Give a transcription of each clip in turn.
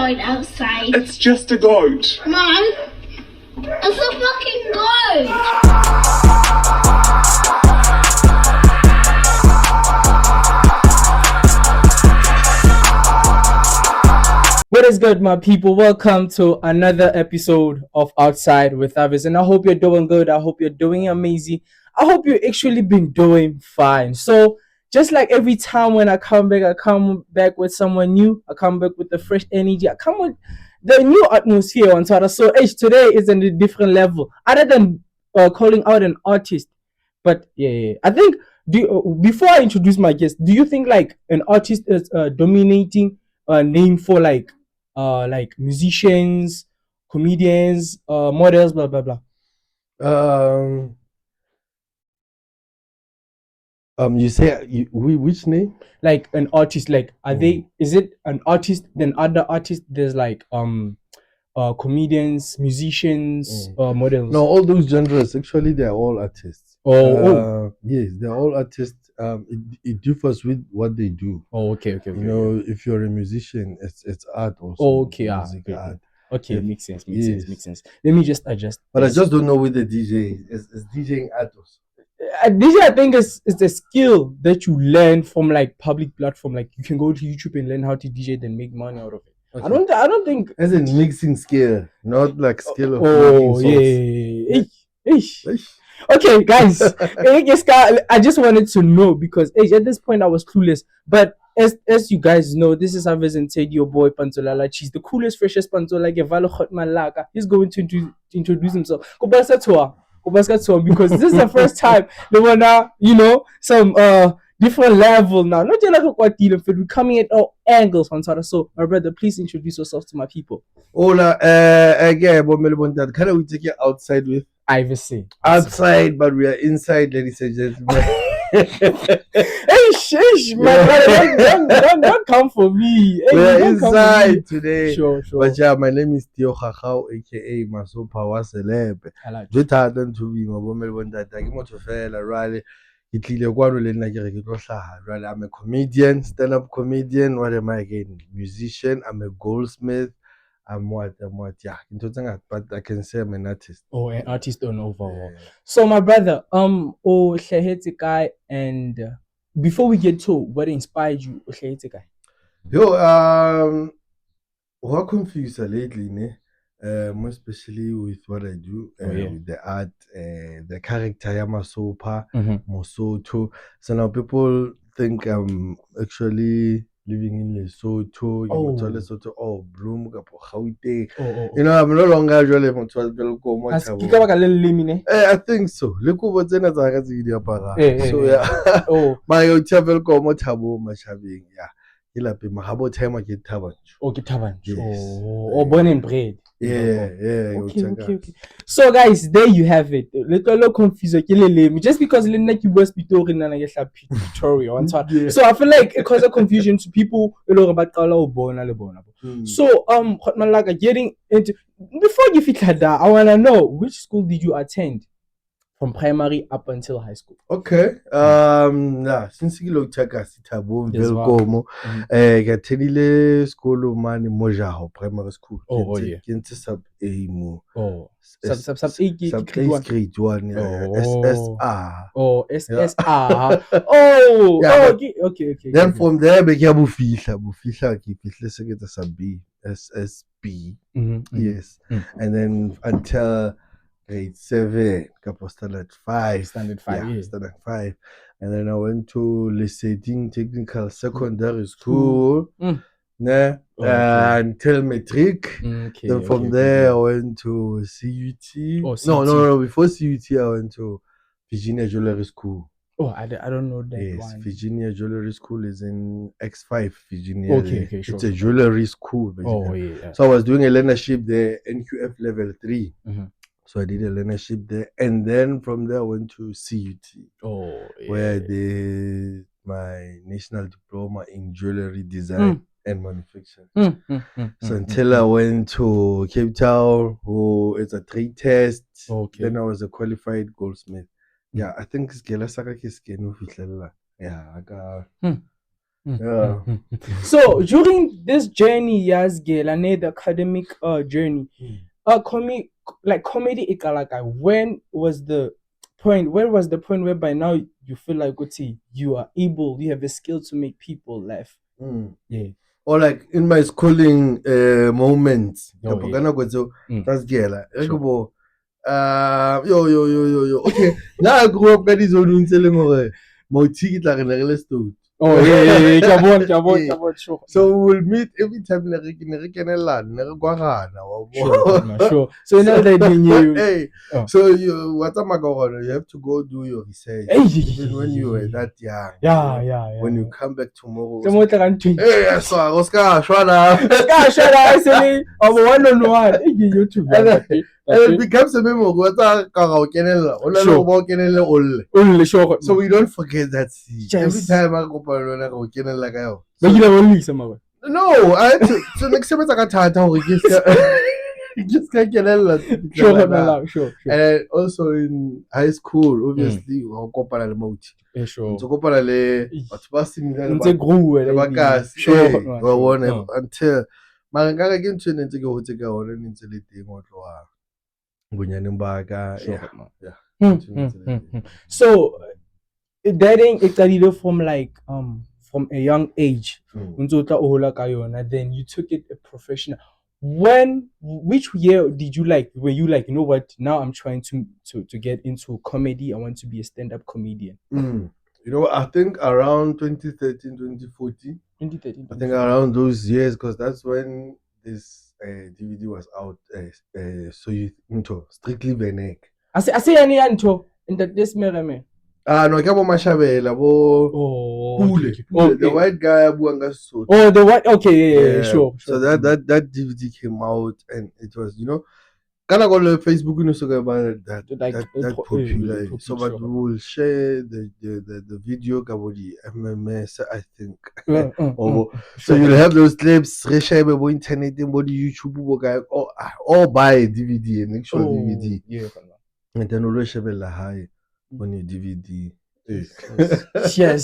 goat outside. It's just a goat. Mom, it's a fucking goat. What is good, my people? Welcome to another episode of Outside with Iverson. I hope you're doing good. I hope you're doing amazing. I hope you've actually been doing fine. So, just like every time when I come back with someone new. I come back with the fresh energy. I come with the new atmosphere on Twitter. So, today is in a different level. Other than calling out an artist, but yeah. I think before I introduce my guest, do you think like an artist is dominating name for like musicians, comedians, models, blah blah blah? You say which name? Like an artist, like are they? Is it an artist? Then other artists, there's like comedians, musicians, models. No, all those genres actually they're all artists. Yes, they're all artists. It differs with what they do. Okay. You know, if you're a musician, it's art also. Okay, music, art. Okay, Yeah. makes sense. Yes. Makes sense. Let me just adjust. But I this. just don't know with the DJ. Is DJing art also? DJ, I think it's a skill that you learn from like public platform. Like you can go to YouTube and learn how to DJ, then make money out of it. Okay. I don't think As in mixing skill, not like skill of oh making songs. yeah. Okay, guys. I just wanted to know because at this point I was clueless. But as you guys know, this is Iverson, your boy Pantolala. She's the coolest, freshest Pantola. He's going to introduce himself. Because this is the first time they wanna, some different level now. Not just like what dealing for. We're coming at all angles on Twitter. So, my brother, please introduce yourself to my people. Hola, again, can we take you outside with Iverson. outside, but we are inside, ladies and gentlemen. My brother, don't come for me. Hey, We're don't come for me. inside today. Sure. But yeah, my name is Tieho Khakhau, aka Maso Power Celeb. I like it. Just had them to be my woman that I want to fail a rally. I'm a comedian, stand-up comedian. What am I again? Musician. I'm a goldsmith. I'm what? Yeah, but I can say I'm an artist. Oh, an artist on overall. Yeah. So, my brother, guy, and before we get to what inspired you, guy. Yo, what confused lately, ne? More especially with what I do, with the art, the character, Yamasopa, Mosoto. So now people think I'm actually living in Lesotho, Bloom, Gauteng. You know, I'm no longer actually I think so. So yeah. My travel como tabo machabing, yeah. Okay, Born and bred. Yeah. Okay. So, guys, there you have it. Little confused. Just because you was Victoria on top. Yeah. So I feel like it causes confusion to people. So getting into before you fit that, I wanna know which school did you attend from primary up until high school? Okay. Since you check us welcome. Gathenile school mani Mojaho primary school. Kente sub A mo. Sub grade 1. SSR. SSR. Okay. Then from there be Bufihla ke fihle se ke sub B, SSB. Yes. And then until grade 7, standard 5. Standard 5. Standard 5. And then I went to Leseding Technical Secondary School. Until matric. Then from there I went to CUT. No. Before CUT I went to Virginia Jewelry School. I don't know that. Yes, one. Virginia Jewelry School is in X5, Virginia. Okay, sure. It's a jewelry school, basically. Yeah. So I was doing a learnership there, NQF level 3. So I did a learnership there, and then from there I went to CUT, where I did my national diploma in jewelry design and manufacturing. So until I went to Cape Town, it's a trade test. Then I was a qualified goldsmith. Yeah, I think it's Gela Saka Kiskenu Fitlela. Yeah, I got Yeah. So during this journey, yes, girl, and the academic journey, comedy ikalaka. When was the point? Where was the point where by now you feel like, okay, you are able, you have a skill to make people laugh? Yeah. Or like in my schooling moments, Oh, yeah. that's girl. Sure. Yo. Okay, now I grew up. That is only telling me, my ticket like a stone. Oh yeah. Come on, Yeah. sure. So we'll meet every time. Sure. So now that you, Hey, oh. so what am I going? You have to go do your research. Even when you were that young. Yeah. When you come back tomorrow. Hey, So Oscar, Shwana. I say, I'm 1-on-1. And it becomes a memo. Sure. So we don't forget that scene. Yes. Every time I go like But you never only some. no, I had to. So next time I got just can't get Sure. And also in high school, obviously, we kopana le mauti. Sure. So kopana le batho ba similar Ntse grow le bakasi. Sure. Wa bona until mara nkare ke ntho ne ntse ke hotse ka ona ne ntse le teng ho tloha bonyaneng ba ka. So dating it from like from a young age. Then you took it a professional. Which year did you were you like, you know what, now I'm trying to get into comedy, I want to be a stand-up comedian? You know, I think around 2013, 2014. 2013, I think around those years, because that's when this DVD was out. So you into Strictly Venek. I say any into in that this mirror. No, ke bo Mashabela bo Pule. The white guy buanga so. Oh, the white. Okay, yeah, sure. So that DVD came out, and it was, you know, kind of on Facebook, you know, so about that popular. So but we will share the video about the MMS, I think. So you'll have those clips, reshare on internet, on YouTube, guy, or buy a DVD, an actual DVD. Yeah. And then we'll share the high on your DVD. Yes,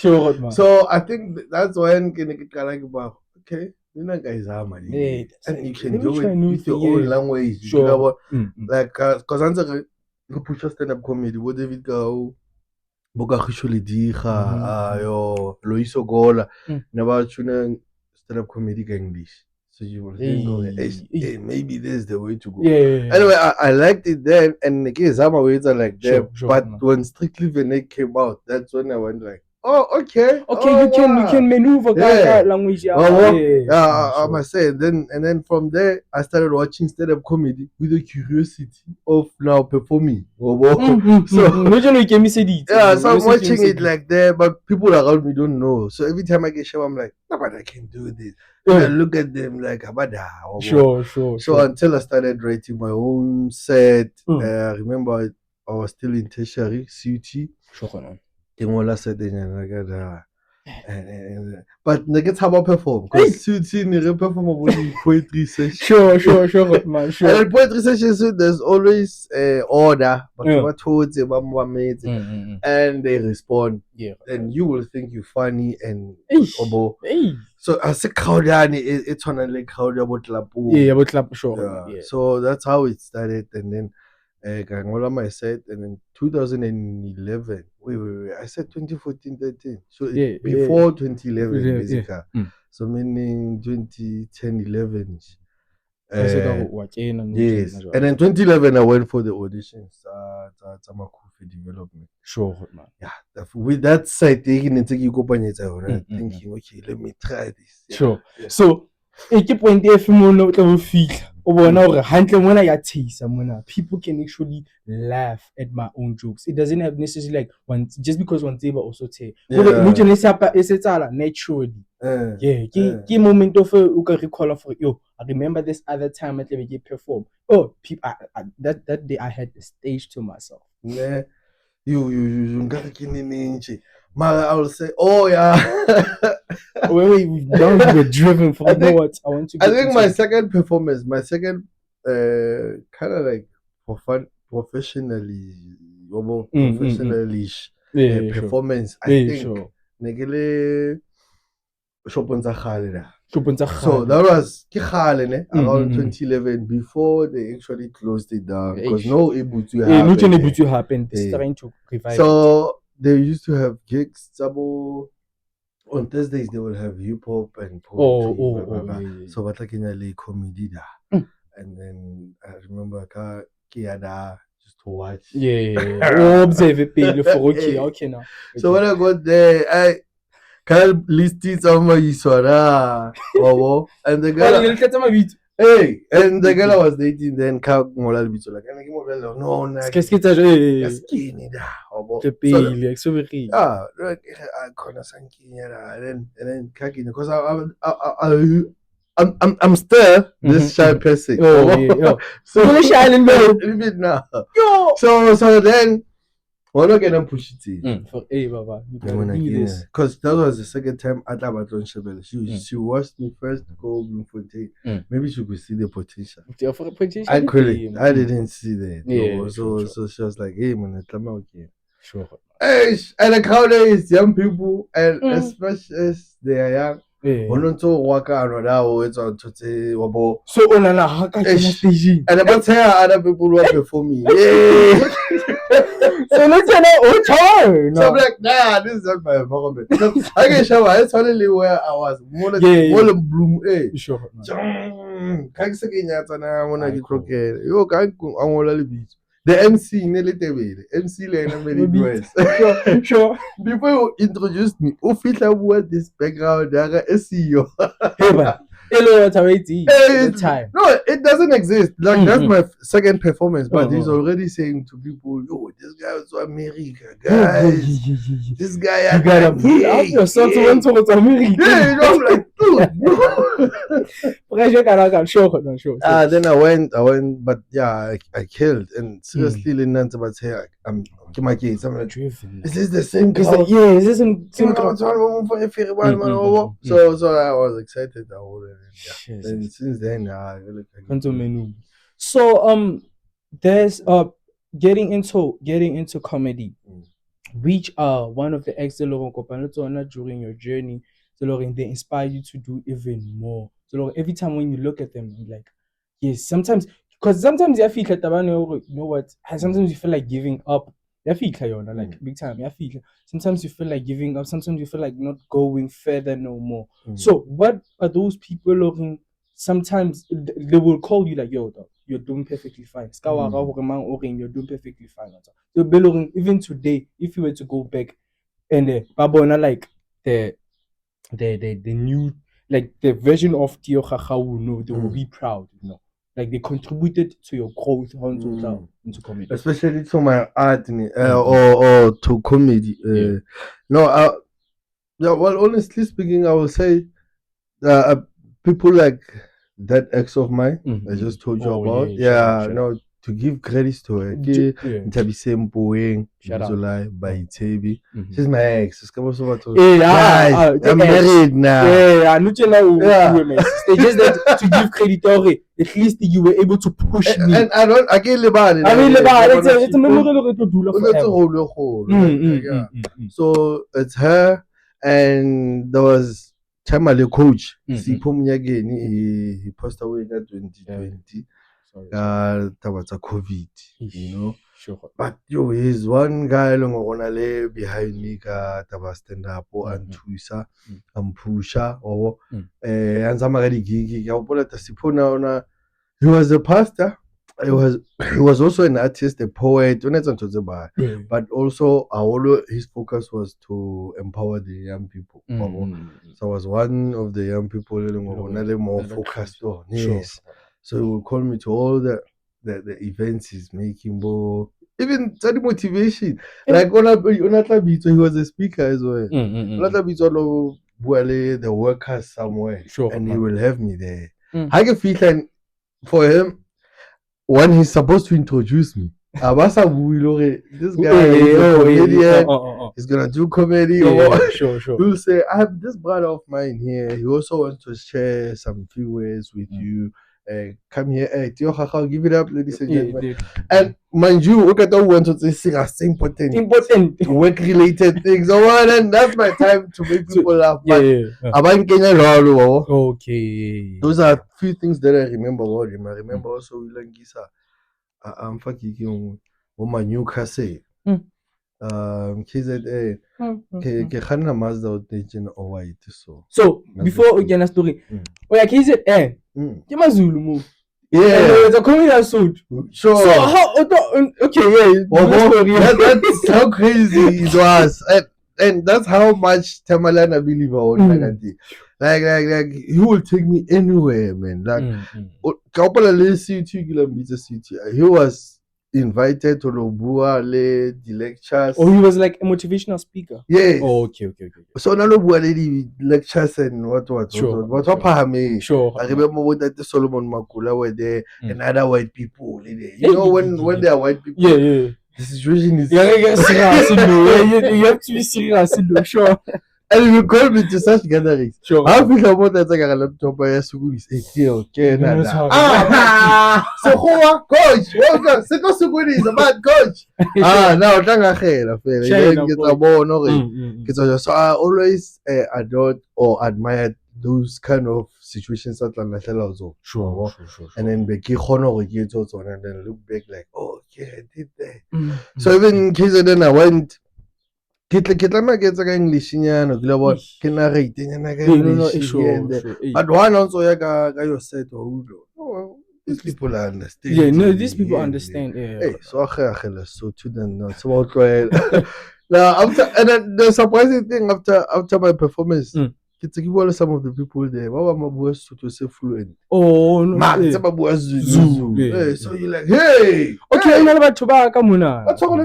sure. So I think that's when okay, you know guys are money, and you can do it with your own language. Sure. Like because answer push stand up comedy. What David go Boga Khishuli Diha, yo Loiso Gola, never tune stand up comedy English. So you will think, hey, maybe this is the way to go. Yeah. Anyway, I liked it then, and again, some ways are like that. But when Strictly Venek came out, that's when I went like, oh, okay. You can maneuver language. I must say. And then from there, I started watching stand-up comedy with the curiosity of now performing. So so I'm watching it like that, but people around me don't know. So every time I get show, I'm like, no, but I can do this. And I look at them like, Sure. So until I started writing my own set, I remember I was still in tertiary, CUT. Sure. But niggas have a perform because CUT perform a poetry session. Sure. And poetry sessions, there's always order, but what towards them, and they respond. Yeah. And you will think you're funny and so as a crowd, it's on a like crowd about sure. Yeah. So that's how it started, and then my set, and then 2011. Wait. I said 2014, 13. So before 2011, basically. So meaning 2010, 11. Yes. And then 2011, I went for the auditions. Tamakufi development. Sure, man. Yeah. With that side, thinking, okay, let me try this. Yeah. Sure. Yeah. So, point people can actually laugh at my own jokes. It doesn't have necessarily like one just because one table also say naturally. Moment of recall for I remember this other time at the perform. Oh, people that day I had the stage to myself. Yeah. You I will say, oh yeah. Wait, now you were driven for what I want to. I think my second performance, kind of like for fun, professionally performance. I think Negele shopong tsa kgale na. Shopong tsa So kgale. that was ke kgale ne around Mm. 2011 before they actually closed it down because Eish. no Ebutsu No change happened. Ebutsu happened. It's Yeah. trying to revive it. So they used to have gigs. Sabo on Thursdays they will have hip hop and poetry. Blah, blah, blah. Yeah. So what like in a comedy da. And then I remember Kiada just to watch. Yeah. Observe it for okay now. So when I got there, I can't list it on my Iswara. And the girl. Hey, and the girl I was dating then can't moral be so like no, skinny da. So yeah, I corner and then kaki because I'm still this shy person. So shining bro. Now. So then we're not gonna push it. For Baba. Because that was the second time I thought about Shebele. She watched me first go Bloemfontein. Maybe she could see the potential. I couldn't. I didn't see that. Yeah, so she was like, hey man, I'm okay. Sure. Hey, and the crowd is young people, and especially as they are young. So onana haka stage. And about other people who are performing. Yeah. So let's say So I'm like, nah, this is not my environment. I can show you. It's only where I was. More bloom. Hey. Sure. The MC nearly the MC lane very dress. Sure. Before you introduced me, what this background SEO. Time. No, it doesn't exist. Like that's my second performance, but he's already saying to people, "Yo, this guy was to America, guys. This guy, you gotta put out yourself to went to America." Yeah, you know, I'm like, dude. Sure. Then I went, but yeah, I killed. And seriously, Linda, but say I'm like, is this the same crowd? Yeah, is this the same crowd? So I was excited. And since then, I really. So there's getting into comedy, which are one of the excellent during your journey. So they inspire you to do even more. So every time when you look at them, you're like, yes, sometimes you feel like you know what? Sometimes you feel like giving up. You feel like big time. Sometimes you feel like giving up. Sometimes you feel like not going further no more. So what are those people looking? Sometimes they will call you like, yo, you're doing perfectly fine. You're doing perfectly fine. So even today, if you were to go back and like the new, like the version of Tieho Khakhau, they will be proud, like they contributed to your growth into comedy, especially to my art or to comedy. Well, honestly speaking, I will say people like that ex of mine I just told you about. Sure. To give credits to her. Shout out by Tabi. She's my ex. I'm married now. It's just that to give credit, at least you were able to push me. And I can't live on it's a memory. So it's her, and there was Chamale coach. He passed away in 2020. That was a COVID, Sure. But he's one guy behind me. That was stand up and Tuisa and Pusha and he was a pastor. He was also an artist, a poet, but also his focus was to empower the young people. So I was one of the young people more focused on. Yes. So he would call me to all the events he's making, even study motivation. Like he was a speaker as well. The workers somewhere, and he will have me there. I can feel like for him, when he's supposed to introduce me, this guy is a comedian. He's gonna do comedy. Sure. He'll say, I have this brother of mine here. He also wants to share some few words with you. come here, Tieho Khakhau, give it up, ladies and gentlemen. dude. And mind you, look at all want to say important work-related things. Oh, and that's my time to make people laugh. But Okay. those are few things that I remember about him. I remember also Wilangisa. I'm fucking my new Newcastle. KZA. Ke khanna Mazda o teng o white so. So before we get a story, yeah, KZA. Ke Mazulu mo. Yeah, it's a communal suit. Sure. So how? Okay, yeah. That's how crazy it was, and that's how much Tamalana believe on like he will take me anywhere, man. Like couple of city kilometers city. He was invited to Lobua the lectures. Oh, he was like a motivational speaker. Yes. Oh, okay. So now Lobua the lectures and what. Sure. Sure. I remember when that Solomon Makula were there and other white people. You know when they are white people. Yeah. The situation is you have to be serious, sure. And you call me to such gatherings. Sure. I feel about that like a laptop by a school is 80 okay. So coach, welcome. Second school is a bad coach. Now tanga khela so I always adored or admired those kind of situations that also. Sure. And then Becky Honor gets also and then look back like, oh yeah, I did that. So even in case then I went ke tla ke tsa ka English nyana ke lebo ke na rate nyana ka English but one also ya ka your set these people understand. Yeah, no, these people understand. Hey, so so to them no so about now after and then the surprising thing after my performance some of the people there to say fluent. Oh no. Zoo. So you're like, hey, okay, na batho ba ka mona. What's all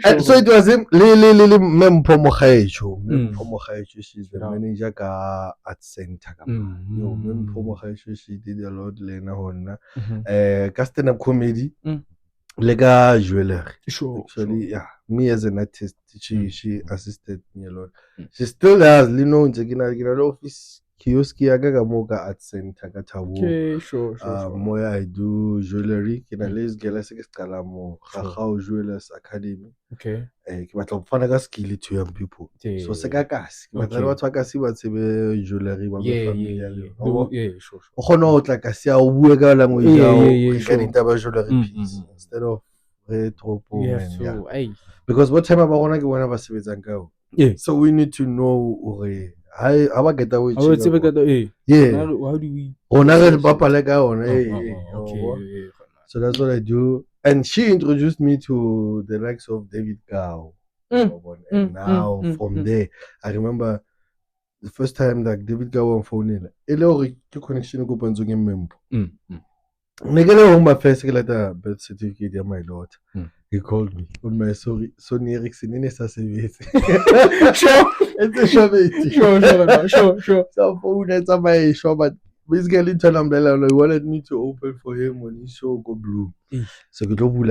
and so it was him Mempo Mokhaicho. She's the manager ka art center. Mempo Mokhaicho, she did a lot lena hona. Stand up comedy. Lega jewelry. Sure. Actually, yeah. Me as an artist, she assisted me a lot. She still has Lino in the office. Kiosk Moga art center. Okay, sure. Moya I do jewelry. Let's get Khakhau Jewelers Academy. Okay. But I'm finding skill to young people. So Sekakas. But I want to see what's jewelry. Yeah, sure. Like I say, instead of because what time about when yeah. So we need to know how get away. Yeah. How do we? So that's what I do. And she introduced me to the likes of David Gao. And now from there, I remember the first time that David Gao on phone connection go panzong member. Negele home my first letter birth certificate of my daughter. He called me on my Sony Ericsson in service. Sure. It's a sure. So phone that's my shop, but basically tell umbrella he wanted me to open for him when his show go blue. So and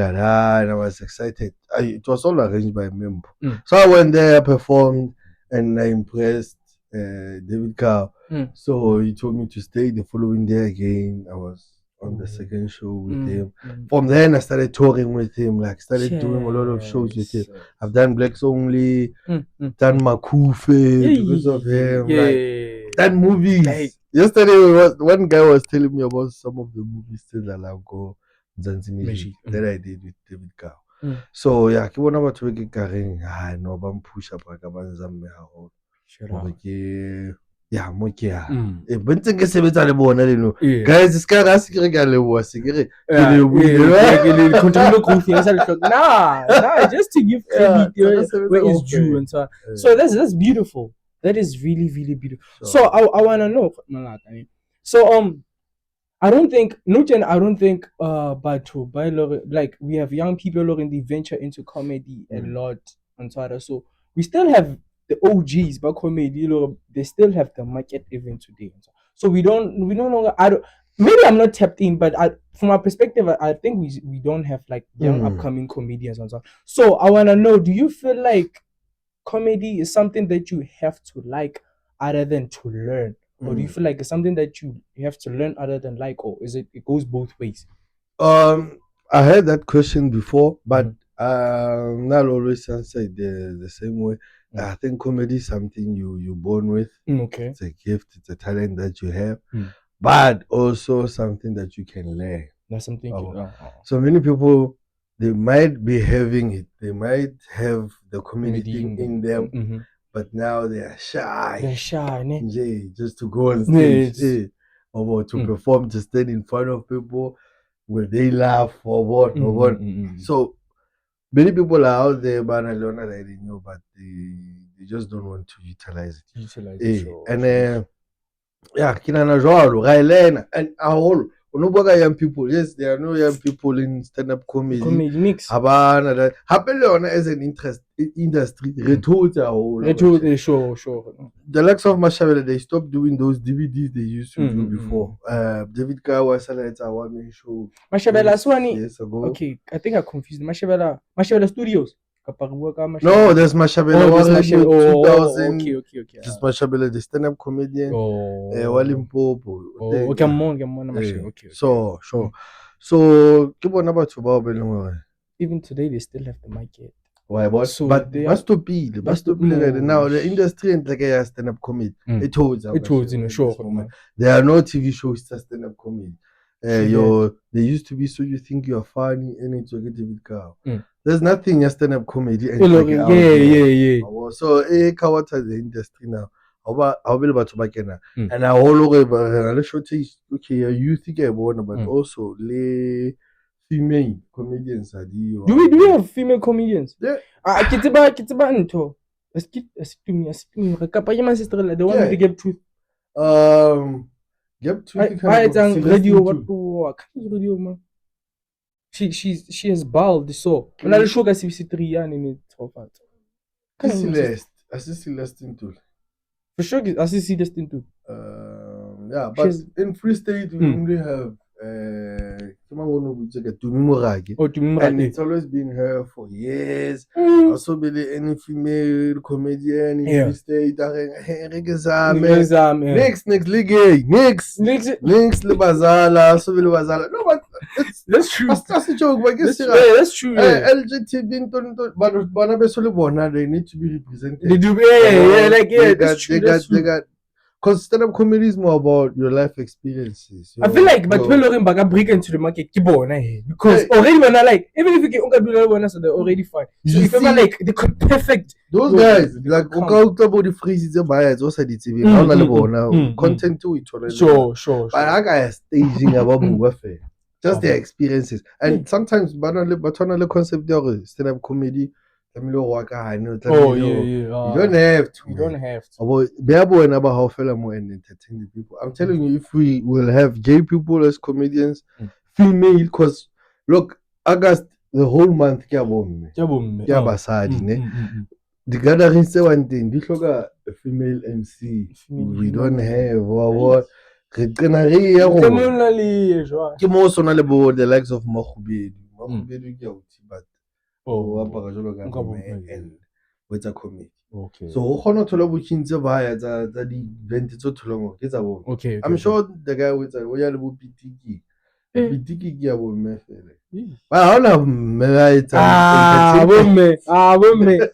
I was excited. It was all arranged by a member. So I went there, performed, and I impressed David Carr. So he told me to stay the following day again. I was on the second show with him. From then I started touring with him, started doing a lot of shows with him. I've done Blacks Only, done Makufe because of him, done movies. Yesterday one guy was telling me about some of the movies still Alanko Zanzibar that I did with David Carr. So yeah, ke bona batho be ke kareng no ba push up ka ba nzamme haholo. Yeah, mokia. But think sebetsa le bona leno. Guys, it's ka se ke ga leboa se ke re continue growth nah, just to give credit where is due and so. So that's beautiful. That is really, really beautiful. So I want to know, so I don't think like we have young people looking to venture into comedy a lot and so on. So we still have the OGs but comedy, they still have the market even today. So we don't longer maybe I'm not tapped in, but from my perspective, I think we don't have like young upcoming comedians and so on. So I wanna know, do you feel like comedy is something that you have to like other than to learn? or do you feel like it's something that you have to learn other than like, or is it goes both ways? I heard that question before, but not always answer it the same way. I think comedy is something you're born with. Okay. It's a gift, it's a talent that you have, but also something that you can learn. That's something. So many people, they might be having it, they might have the comedy thing in them, but now they are shy. They're shy, ne? Yeah, just to go on stage, or to perform, to stand in front of people where they laugh or what, or what. So many people are out there, but I don't know that they know, but they just don't want to utilize it. And yeah, kinana jwalo, ra elena, and aholo. Unoboka young people, yes, there are no young people in stand-up comedy. Habana that happen as an industry. Sure. The likes of Mashabela, they stopped doing those DVDs they used to do before. David Kawa Salata one show. Mashabela Swani. Years ago. Okay, I think I confused Mashabela Studios. No, there's Mashabela. 2000. Okay. Just Mashabela, the stand-up comedian. Walimpopo. Okay, I'm on. Okay. So, keep on about to even today they still have the market. Why? But So but they must to be now the industry and like a stand-up comedy. It holds sure. There are no TV shows that stand-up comedy. They used to be so you think you're funny and it's a David Cow. There's nothing as stand-up comedy. And yeah. So Kawata the industry now. I'll be about to back in and I all over okay, you think I want, but also female comedians are the. Do we have female comedians? Yeah. Kitiba into. My sister, the one with the Gap Truth. Gap Truth. Radio. What radio, man? She has bald, so. I'm not sure that she's 3 years in it. Celeste into. For sure, I see Celeste too. Yeah, but in Free State we only have and it's always been her for years. Also, be any female comedian in Free State. Next, Libazala, so Libazala. No, but that's true. That's a joke, but that's true. LGBT, but they need to be represented. They do, they got. Because stand-up comedy is more about your life experiences. I feel like, but when I break into the market, because already when I like, even if you get do one, so they're already fine. So if ever like the perfect those guys, like about the phrases they buy, it's also the TV. Now content to it already. Sure. But I got staging about warfare, just their experiences, and sometimes but on the concept of stand-up comedy. You don't have to. About how fellow and entertain the people. I'm telling you, if we will have gay people as comedians, female, because look, August the whole month, the gathering say one thing. This look a female MC. We don't have what. The likes of Mokhubedi, but. And with a comedy. Okay. So okay. I'm sure the guy with a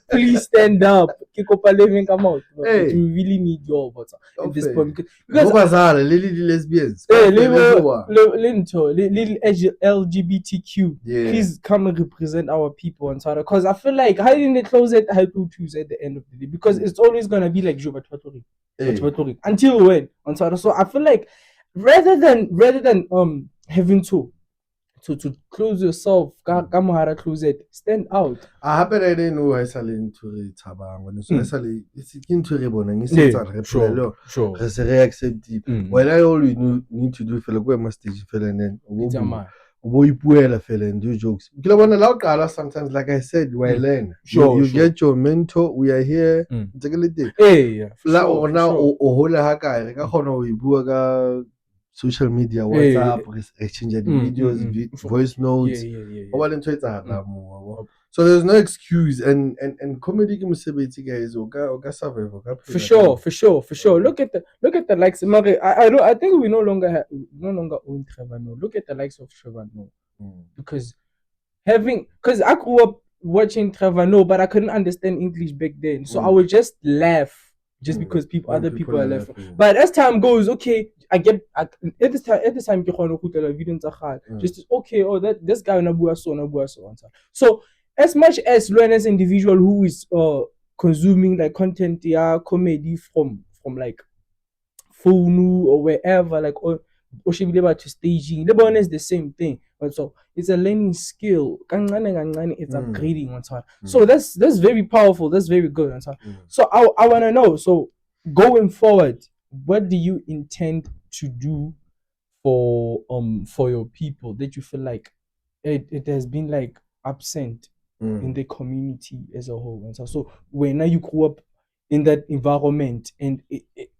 please stand up. Come out. Hey. You really need your butter at this point because lesbians. Little LGBTQ. Yeah. Please come and represent our people on Twitter. Because I feel like hiding the closet help you choose at the end of the day. Because it's always gonna be like until when on Twitter. So I feel like rather than having to close yourself, close it, stand out. I happen I didn't know I salin to Tabang when it's into Rebon sure. Accept it. Well, I always need to do for the stage and then and do jokes. Sometimes, like I said, you learn. You get your mentor. We are here. Social media, WhatsApp, exchange videos, voice notes. So there's no excuse, and comedy mosebetsi, guys, oka survive, for sure. Look at the likes. I think we no longer own Trevor Noah. Look at the likes of Trevor Noah, because I grew up watching Trevor Noah, but I couldn't understand English back then, so I would just laugh just because other people are laughing. But as time goes, okay, I get at this time just okay. Oh, that this guy na bua so. So as much as learn as an individual who is consuming like content, comedy from like phone or wherever, like or should be able to staging. The bonus is the same thing, but so it's a learning skill. It's upgrading on time. So that's very powerful. That's very good on time. So I want to know. So going forward, what do you intend to do for your people that you feel like it has been like absent in the community as a whole? And so when now you grew up in that environment and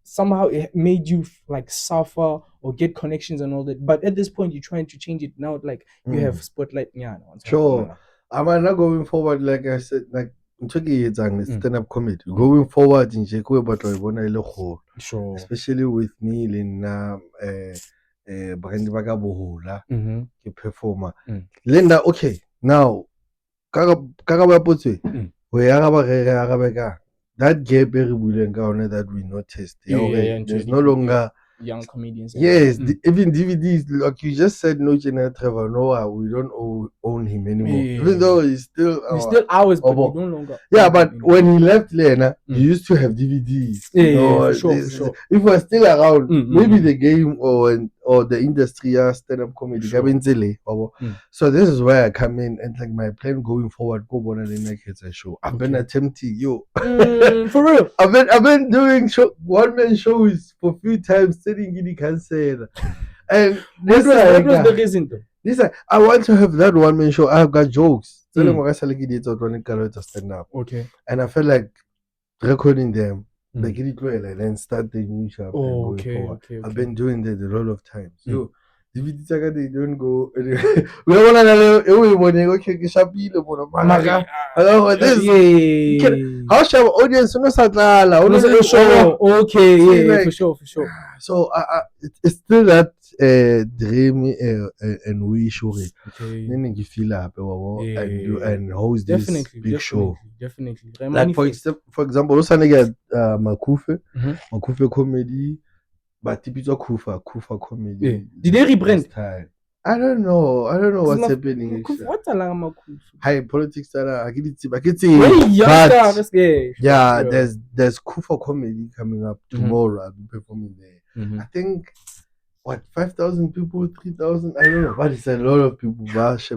somehow it made you like suffer or get connections and all that, but at this point you're trying to change it now, like you have spotlight. Sure. I'm not going forward, like I said, like stand-up comedy going forward in sure, especially with me in performer Linda. Okay, now that gap that we noticed. There's no longer young comedians. Yes, even DVDs, like you just said, no Trevor Noah, we don't own him anymore. Even though he's still ours, but we no longer. Yeah, but when he left Lena, he used to have DVDs. For sure. If we're still around, maybe the game or the industry stand-up comedy. So this is where I come in, and like my plan going forward, go on a show. I've been attempting for real. I've been doing one-man shows for a few times, sitting in the cancer. And what was the reason though? I want to have that one-man show. I've got jokes. Stand up. Okay. And I felt like recording them, like and then start the new show and going forward. Okay. I've been doing that a lot of times. So DVD they don't go anywhere. We don't want to okay, how shall audience okay, for sure. So it's still that dream and wish then you feel up and host this big show. Definitely. Like for example, also get Makufe comedy, but typical Kufa comedy. Did they rebrand? I don't know what's happening. What's a high politics that I get there's Kufa comedy coming up tomorrow. I'll be performing there. I think 5,000 people, 3,000, I don't know, but it's a lot of people. That's a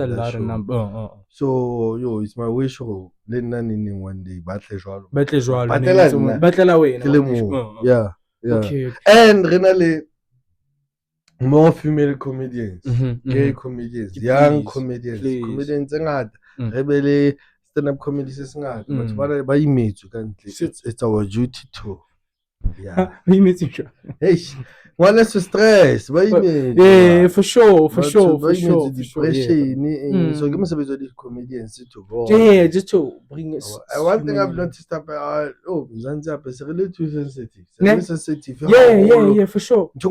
lot of number. So it's my wish show. One day, yeah. Okay. And really more female comedians, gay comedians, young comedians, comedians rebele stand-up comedies but it's our duty to hey, one less stress. For sure. Depression. So give me some of these comedians to go. Yeah, just to bring it. One thing I've noticed about Zanzibar is really too sensitive. Sensitive. Yeah, for sure. Oh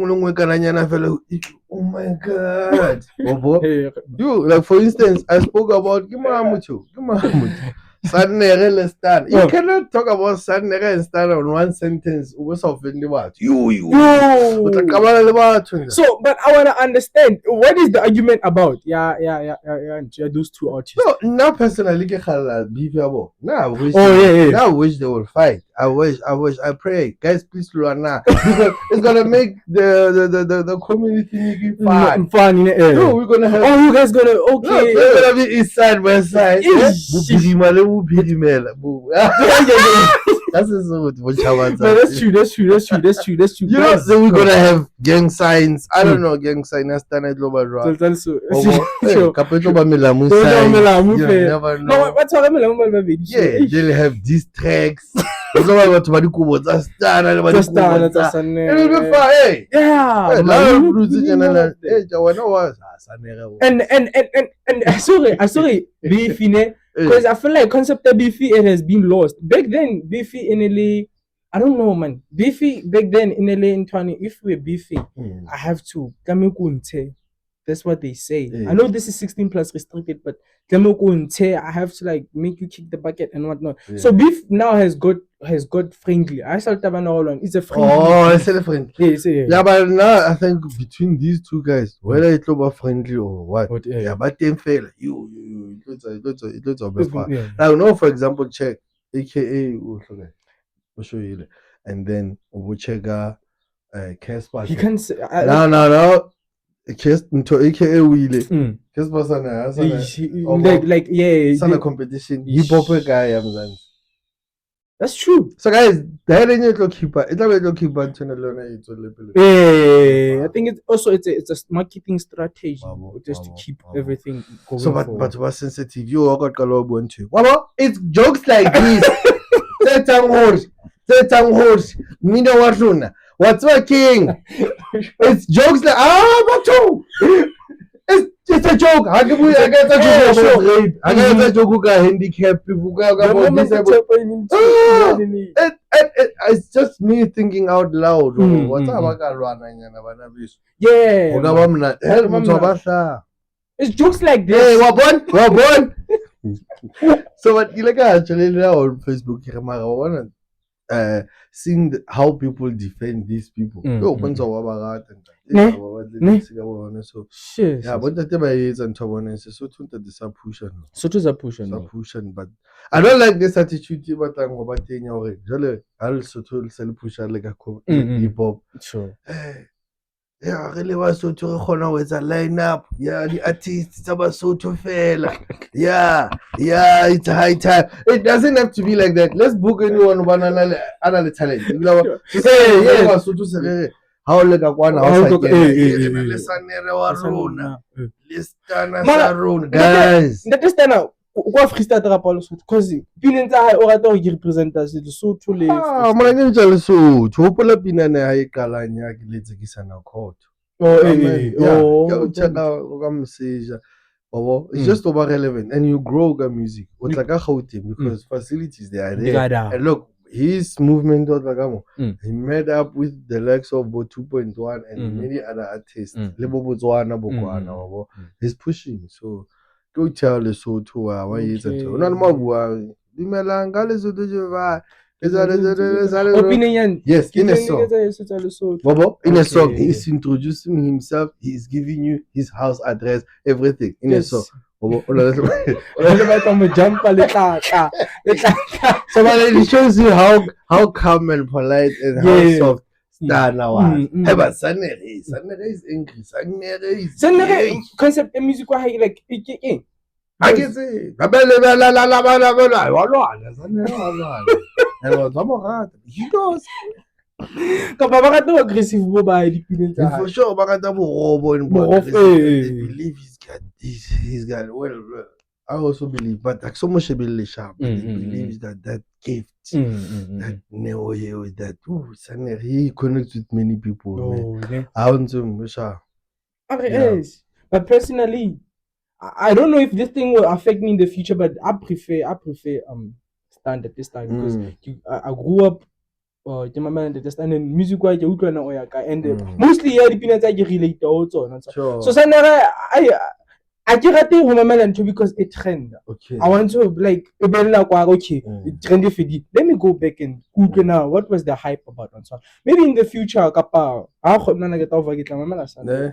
my God. You like, for instance, I spoke about Sannere Stunna. You cannot talk about Sannere and Stunna on one sentence. You. So, but I want to understand, what is the argument about? Yeah, those two artists. No, now personally, now I wish they will fight. I wish, I pray, guys, please learn now, because it's gonna make the community fun. No, we're gonna have. Oh, you guys gonna okay? No, it's gonna be east side, west side. That's so good. That's true. You know, so we're gonna have gang signs. I don't know, gang sign. That's the global rock. Yeah, they'll have these tracks. It'll be fun. Hey, yeah. And sorry, beefine. Because I feel like concept of beefy it has been lost. Back then, beefy in LA, I don't know, man. Beefy back then in LA in 20, if we're beefy, I have to. That's what they say. I know this is 16 plus restricted, but I have to like make you kick the bucket and whatnot. So beef now has got friendly. I saw Tabanolo. It's a friendly. Oh, it's a friendly. Yeah, but now I think between these two guys, whether it's over friendly or what, but then fail. It looks far. Now, no, for example, check, aka, we'll show you, and then we'll check Casper. He can say no. Into AKA Wheelie. Casper Sannere. Like Sana competition. Hip hop guy, that's true. So guys, that ain't your keeper. It's not your keeper until I think it's a marketing strategy just to keep everything going. So but was sensitive. You got Kalobon too. It's jokes like this. Setang horse. Mina Waruna. What's working? It's jokes like Batu. It's a joke. I get a joke. Handicap people. It's just me thinking out loud. What's up? Yeah. It's jokes like this. Hey, Wabon. So what you like actually now on Facebook, seeing how people defend these people. So yeah, but that is and so push, but I don't like this attitude. But I'm about to also push like a hip hop. Sure. Yeah, really was so to with a lineup. Yeah, the artists about so to fail. Yeah, it's high time. It doesn't have to be like that. Let's book anyone one another talent. You know, yeah, so to say, how like a one house guys. What freestyle rap also because opinions are orator represent us so to live. My name is so to pull up in an eye calanya let's get an court. It's just over relevant and you grow music. What's like a whole team because facilities they are there. And look, his movement he made up with the likes of 2.1 and many other artists. He's pushing so. Go tell the so to why is it? Opinion. Yes, in a song. Bobo, in a song, he's introducing himself, he's giving you his house address, everything in a song. Bobo, so it shows you how calm and polite and how soft Stunna was. But Sannere is angry. Sannere concept of music like I can say he knows. Aggressive For sure, they believe he's got well. I also believe, but like so much sharp. He believes that gift, that Neo with that. Sannere, he connects with many people. I want to but personally, I don't know if this thing will affect me in the future, but I prefer stand at this time because I grew up and music and mostly the peanuts I relate also. So Sannere, I can't tell home because it trend. Okay. I want to like trendy fidi. Let me go back and Google now. What was the hype about? Maybe in the future,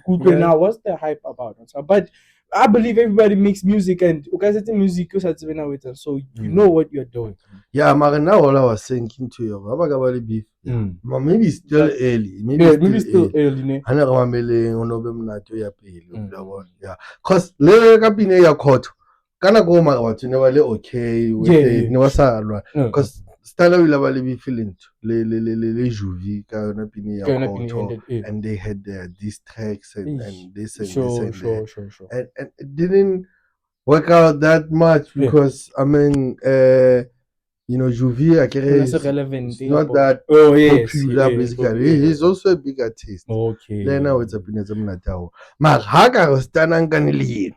Google now. What's the hype about? But I believe everybody makes music and music so you know what you're doing. Yeah, now all I was thinking to you, beef. Maybe still early. Maybe still early. I yeah, cause later court. Can I go my okay with it? No, sir, cause Stella will be feeling and they had their diss tracks and this and this and it didn't work out that much because I mean Juvie is not that popular basically. He's also a big artist. Okay. Then now it's a pinazam natao. Mag Haka was Tananganili.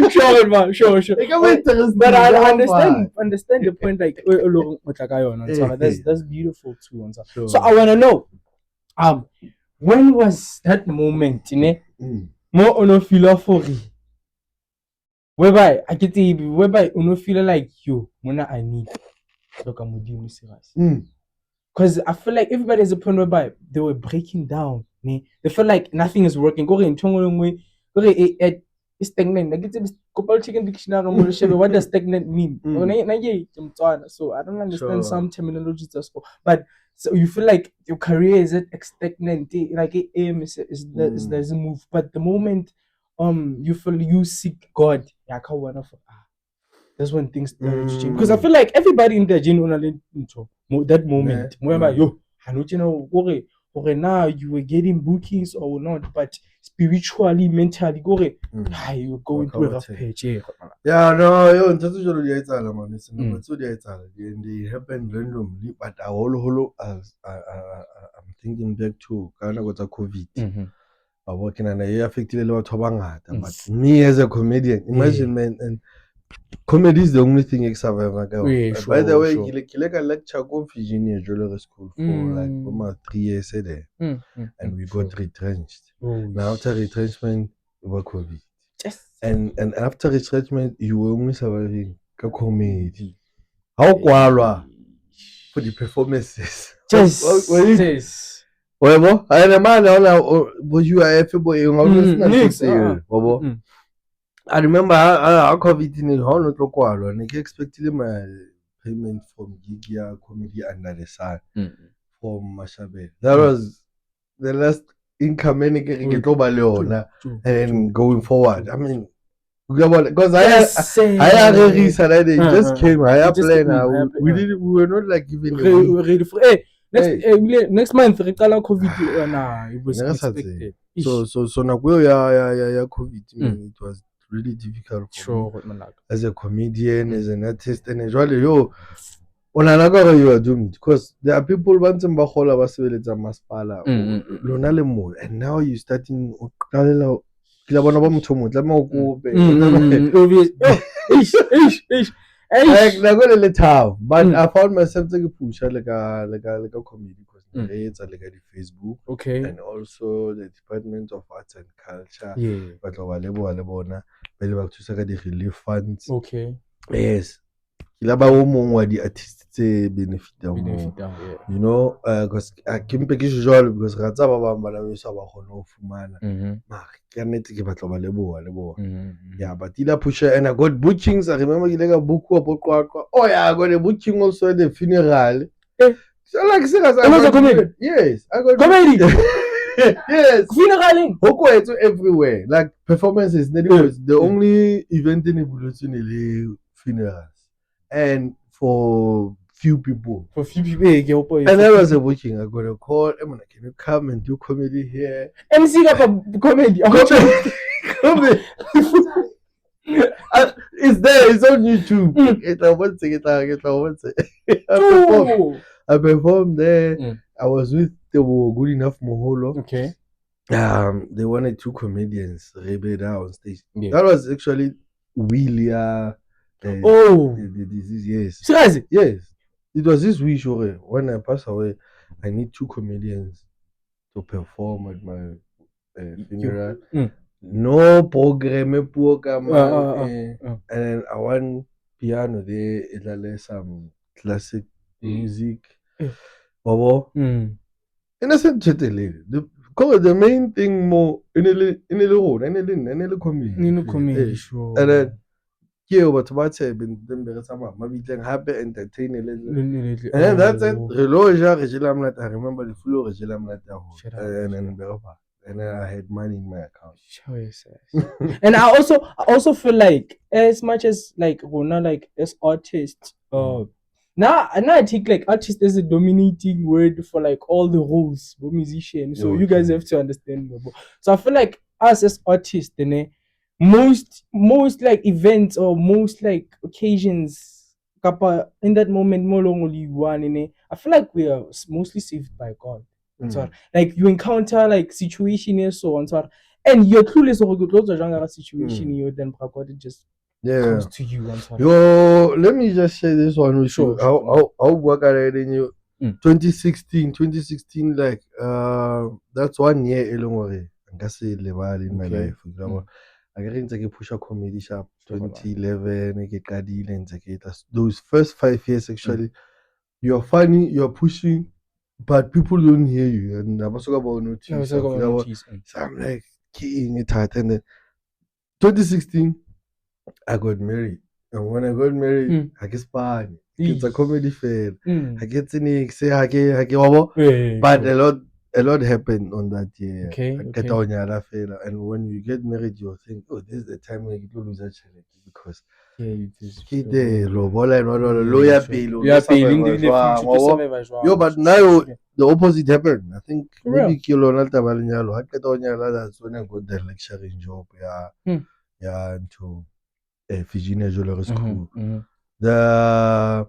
Sure, man, sure. But I understand the point. Like, that's beautiful too. Sure. So I wanna know, when was that moment, more onofila for whereby onofila like you, mona I need because I feel like everybody has a point whereby they were breaking down. They feel like nothing is working. Go stagnant. Chicken dictionary. What does stagnant mean? So I don't understand some terminologies as well. But so you feel like your career is stagnant, like aim is there's a move. But the moment you feel you seek God, that's when things started to change. Because I feel like everybody in the genuinely into that moment. Now you were getting bookings or not, but spiritually, mentally, you're going through a rough patch. Yeah, no, Ntate jwalo di a etsahala man. It's number 2 di a etsahala. And they happen randomly, but I'm thinking back to kana go tsa COVID. Working and I affected a lot of bangata. But me as a comedian, imagine man, and comedy is the only thing I survive. By the way, I lecture go Virginia Jewelry School for like almost 3 years there. And we got retrenched. Now after retrenchment, we were COVID. Yes. And after retrenchment, you were only surviving comedy. How kwalwa for the performances? Yes. Whatever. I am a man now. But you are a boy. I remember how COVID in how not kwalwa. And I expected my payment from Gigia Comedy Under the Sun from Mashabe. That was the last income and going forward. I mean, because I just came. I planned. We were not like even ready for. Next month COVID. It was expected. So now COVID. It was really difficult for me as a comedian, as an artist, and usually you are doomed because there are people once in Bahola Maspala, and now you starting but I found myself taking push like a comedy because it's like the Facebook, and also the Department of Arts and Culture, but the relief funds. Yes. The artists benefit you know, because I came back usual because yeah, but pusher and I got bookings. I remember you like a book. Oh yeah, I got a booking also at the funeral. So like serious, yes, I got comedy. Yes, funeral it's everywhere. Like performances, was the only event in the funerals. And for few people. And there was a booking. I got a call. Can you come and do comedy here? MC got a comedy. It's there. It's on YouTube. I performed there. I was with the Good Enough Moholo. They wanted 2 comedians on stage. That was actually Willia. The disease, yes. Yes. It was this wish when I pass away, I need 2 comedians to perform at my funeral. No program, and I want piano there, it's some classic music. And I said the main thing more in the community. And then but what's been happy entertain a little. And then that's it. I remember the floor and then I had money in my account. And I also feel like as much as like as artists, now I think like artist is a dominating word for like all the roles for musicians. So you guys have to understand. So I feel like us as artists, most like events or most like occasions in that moment more long only one I feel like we are mostly saved by God. So like you encounter like situations so on, and you're clueless or good lots of genre situation you then it just comes to you one time. Yo, let me just say this one with Sure, you. How work at it in you? 2016, like that's 1 year alone. I can say level in my life. I get to push a comedy shop 2011, I get Kadil and those first 5 years actually. You're funny, you're pushing, but people don't hear you. And I was talking about notice. So I'm like, king it hard. And then 2016, I got married. And when I got married, I get span. It's a comedy fair. I get in it, say I get but a lot happened on that year. And when you get married, you think, oh, this is the time when you lose that challenge because but now the opposite happened. I think maybe that's when I got the lecturing job. Into Virginia Jewelry School. The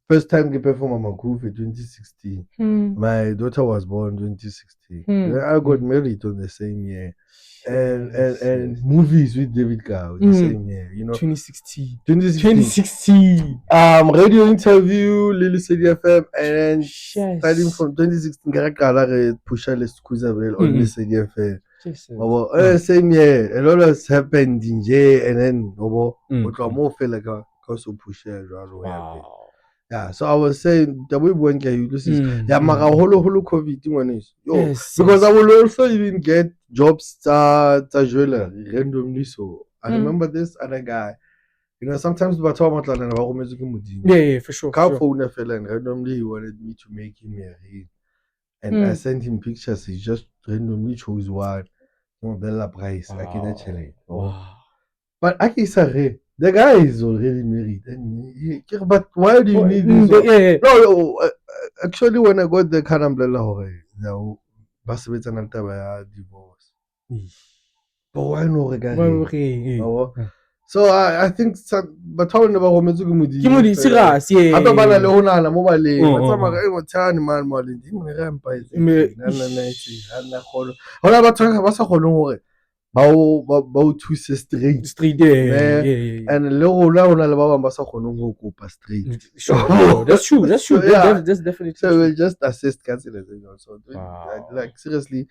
first time I performed on Makufi 2016. My daughter was born 2016. I got married on the same year. And movies with David Cow the same year, 2016. Radio interview, Lily City FM, and starting from 2016, Garakala Pusha Les Kuzabel on Lily City FM. Same year, a lot has happened in J, and then more feel like a also Pusha. Yeah, so I was saying the way one guy this is holo COVID one is because I will also even get jobs jewelry randomly. So I remember this other guy. Sometimes for sure. Phone fell and randomly he wanted me to make him a ring. And I sent him pictures, he just randomly chose one Bella price. I can't actually. But the guy is already married. And but why do you need this? No, actually, when I got the car umbrella, divorce. But why no regard? So I think but how never home to go serious, yeah. I don't know mobile. What's man molly? Ba thusa straight and le ba ba sa kgone go kopa straight. Sure. That's true. That's definitely so we'll just assist counselors also. Like seriously,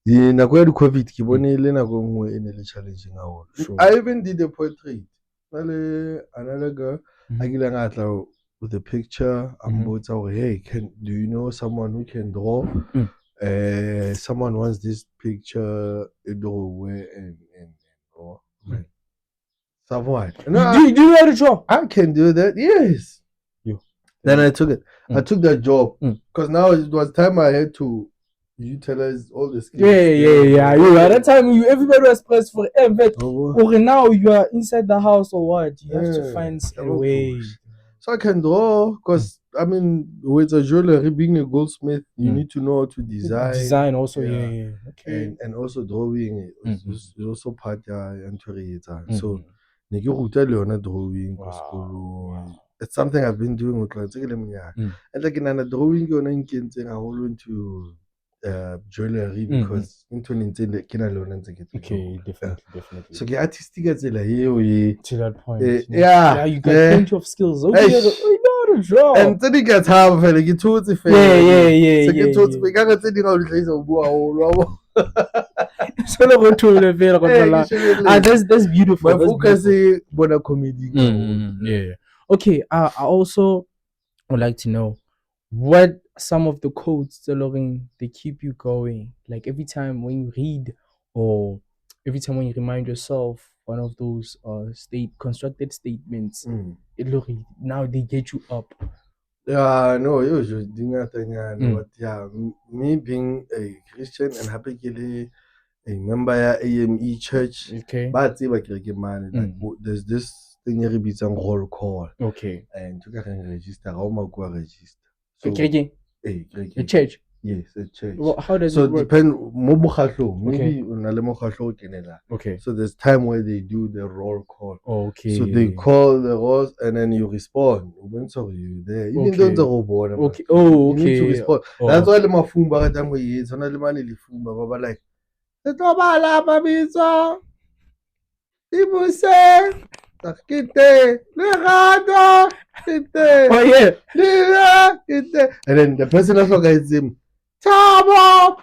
nako ya COVID ke bone le nako nngwe e ne le challenging haholo. I even did a portrait. Another girl I get atla with a picture. I'm about to hey, do you know someone who can draw? Someone wants this picture and someone. No, do you know how to draw? I can do that. Yes. Then I took it. I took that job because now it was time I had to utilize all the skills. Yeah. At that time, everybody was pressed for or now you are inside the house or what? You have to find a way. So I can draw because I mean, with a jewelry, being a goldsmith, you need to know how to design. Design also, okay. And also drawing is also part into it. So, drawing. It's something I've been doing with clients. And like in a drawing, you're not whole into jewelry because into okay, definitely. So the artistic to that point. Yeah, you got plenty of skills. Okay, draw. And then you get half like you told the face. Yeah. So we can't say how the that's beautiful. My focus is on comedy. Yeah. Okay. I also would like to know what some of the quotes they keep you going. Like every time when you read or every time when you remind yourself one of those constructed statements, now they get you up. No, usually but me being a Christian and happily a member of AME church, but there's this thing you roll call. Okay. And you can register. How much register? So, a church. Yes, a church. Well, how does it work? Maybe okay. So there's time where they do the roll call. Okay. So they call the rolls and then you respond. When so you there, even though the robot. Okay. Oh, okay. You need to respond. That's why the mafumba time we it's only like Re tlo bala mabitso. Ibuse. Kete. Lerato. Kete. Oh yeah. Kete. And then the person also guides him. Tabo.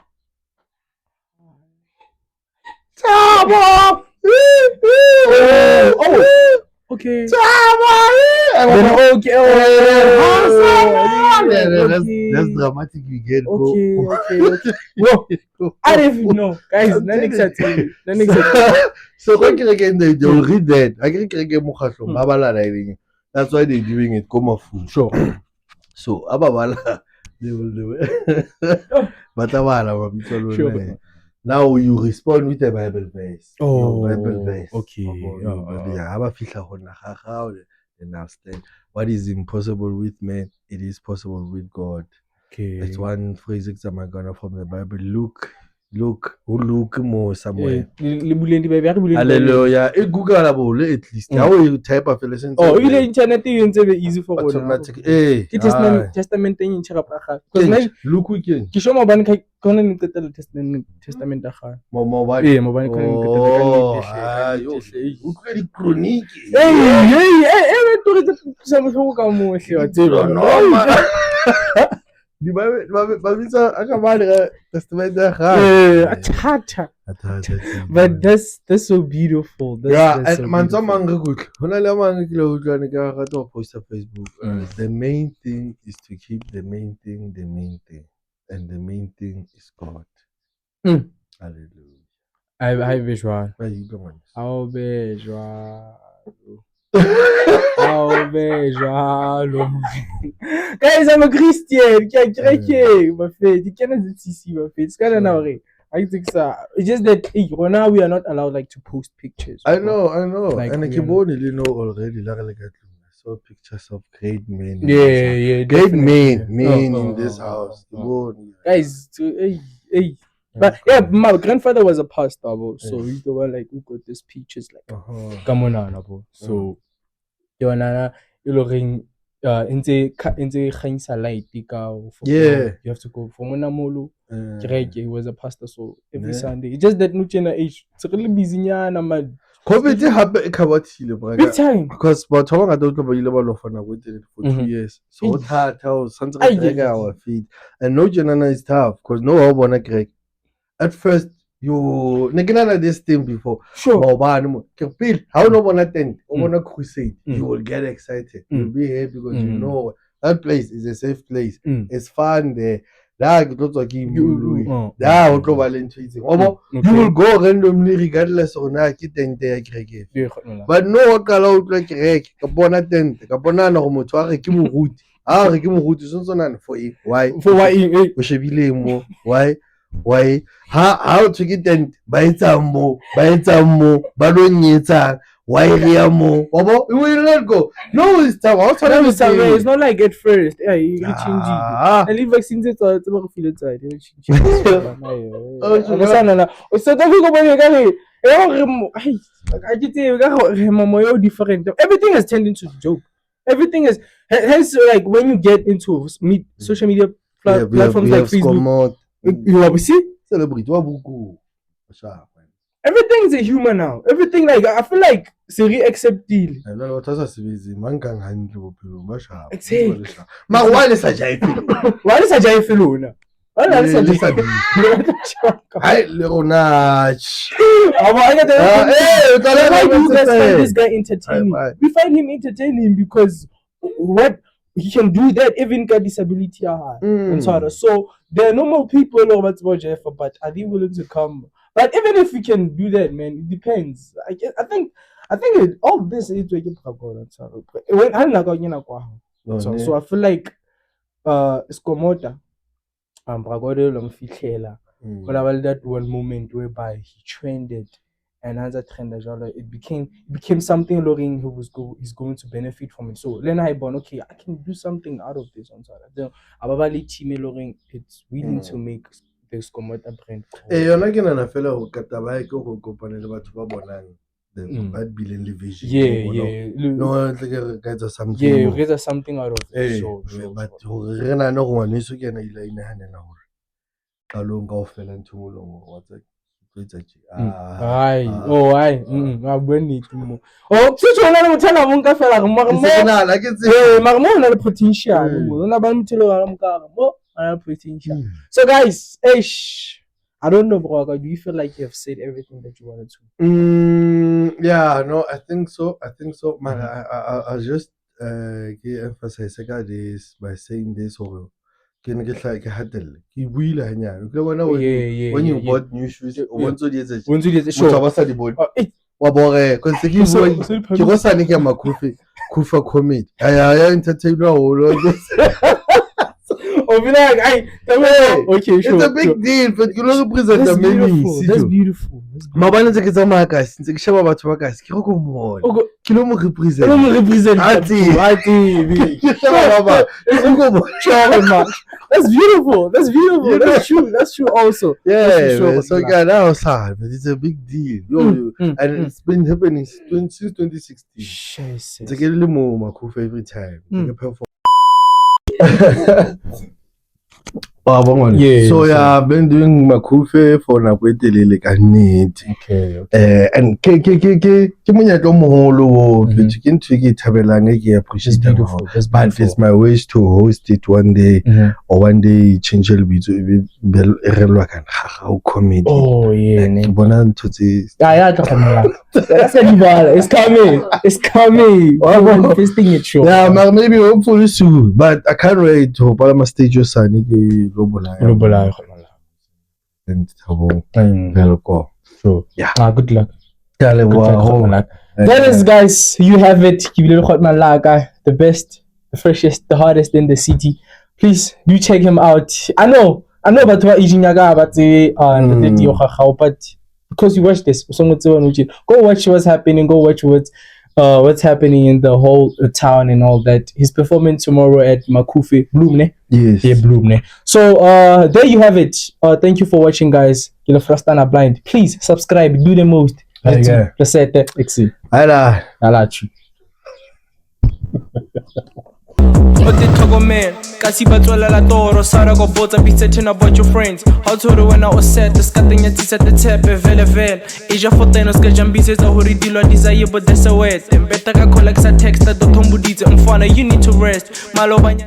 Tabo. Oh. Okay. Then, okay. That's dramatic. We get Okay. Bro, I don't even know, guys. So again, they will read that. I can that's why they're doing it. Come food. Sure. So ababala, they will do it. But Sure. now you respond with a Bible verse. Oh, Bible verse. okay. And now stand. What is impossible with man, it is possible with God. Okay. It's one phrase I'm gonna from the Bible. Look more somewhere. Hallelujah. Google at least. How you type of lessons? Oh, ile internet e ntse be easy for rona. Automatic. Ke Testament e ntšha ka ga. Because look weekend. ke shoma bana ka kona ne qetela testament ya ga. Mobile. Mobile kona ne qetela ka Utlwe di chronique. Hey, tori tse tsa bohloko ka mohle wa tseba. Di ba bitsa aka ba le testament ya ga. Athata. But that's so beautiful. And manzo mang good. Hona le mang ke le utlwane ka ga to post on Facebook. The main thing is to keep the main thing. And the main thing is God. Hallelujah. I visual. How visual. Guys, I'm a Christian. My faith. You cannot see my faith. It's kind of now. I think so. It's just that now we are not allowed like to post pictures. I know. Like, and I can only know already. I saw pictures of great men. Yeah. Great men in this house. Guys, hey. But yeah, my grandfather was a pastor, bro. So he's the one like who got these pictures like come on, bro. So you have to go from Monamolo. He was a pastor, so every Sunday. It's just that Nuchena age. It's really busy, man. COVID happened Big time. Because but I don't know for 2 years. So it's hard how something our feet. And no Janana is tough because no one wanna Greg. At first, you never this thing before. Sure. How no one attend or wanna crusade. You will get excited. You'll be happy because you know that place is a safe place. It's fun there. You will go randomly regardless of na but no out like kapona tent kapona no motho a re ke moruti for why o shebile mo why how to get tent ba etsa mo ba lo nyetsa why here mo we will not go no it's time it's not like at first you change it and if vaccines it's about to feel inside you change everything has turned into a joke. Everything is hence like when you get into social media platforms like Facebook, you see everything is a human now. Everything like I feel like Siri accepted. This guy entertaining. We find him entertaining because what he can do that even got disability so there are normal people but are they willing to come? But even if we can do that, man, it depends. I think all this is so I feel like Skomota that one moment whereby he trended and as a trend it became something looking he's going to benefit from it. So then I can do something out of this on Saturday. It's willing to make the Skomota brand something out of it. But Ai, oh ai, I buen it mo. Oh, so na le motho na mo nka fela re mo mo na le potential mo. Na ba motho wa mo ka mo na potential. So guys, I don't know, bro. Do you feel like you have said everything that you wanted to? Yeah, no, I think so. Man, I just emphasize this by saying this or can get like a handle. He will when you bought new shoes, once you did it, sure. What's the board? Wabore, consequently, you was signing a Kufa commit. I entertain okay, sure. It's a big deal, but you don't represent the many. That's beautiful. Mabana take it on my guys. Take show about my guys. Kilo mo represent. That's beautiful. That's true also. Yeah, so yeah, that was hard, but it's a big deal. And it's been happening since 2016. It's a little more Makufa every time. So yeah, I've been doing Makufe for Nakwete like okay. And ke monyetlo moholo but ke ntwe ke thabelang ke appreciate but it's my wish to host it one day or one day change el bitso e relwa kan Khakhau comedy. Oh yeah, ke bona ntho tse it's coming manifesting it sure. Yeah, maybe hopefully soon, but I can't wait to pala ma stage osane ke Global. And welcome. So yeah, good luck. That is, guys, you have it. The best, the freshest, the hardest in the city. Please do check him out. I know about what Ijinyaga about the Tieho Khakhau, but because you watch this, go watch what's happening. Go watch what's happening in the whole town and all that. He's performing tomorrow at Makufe Bloom. Yes. Yeah, Bloom. So there you have it. Thank you for watching, guys. Stunna blind. Please subscribe. Do the most. I like you. Kasi batlolela toro sara go botsa be certain about your friends. How to when I was set the scatting at the tap vele Asia for tenos ka jambise za hori dilwa desire but that's a word. Better ka collect sa text that the tombuditse mfana you need to rest. Malobanya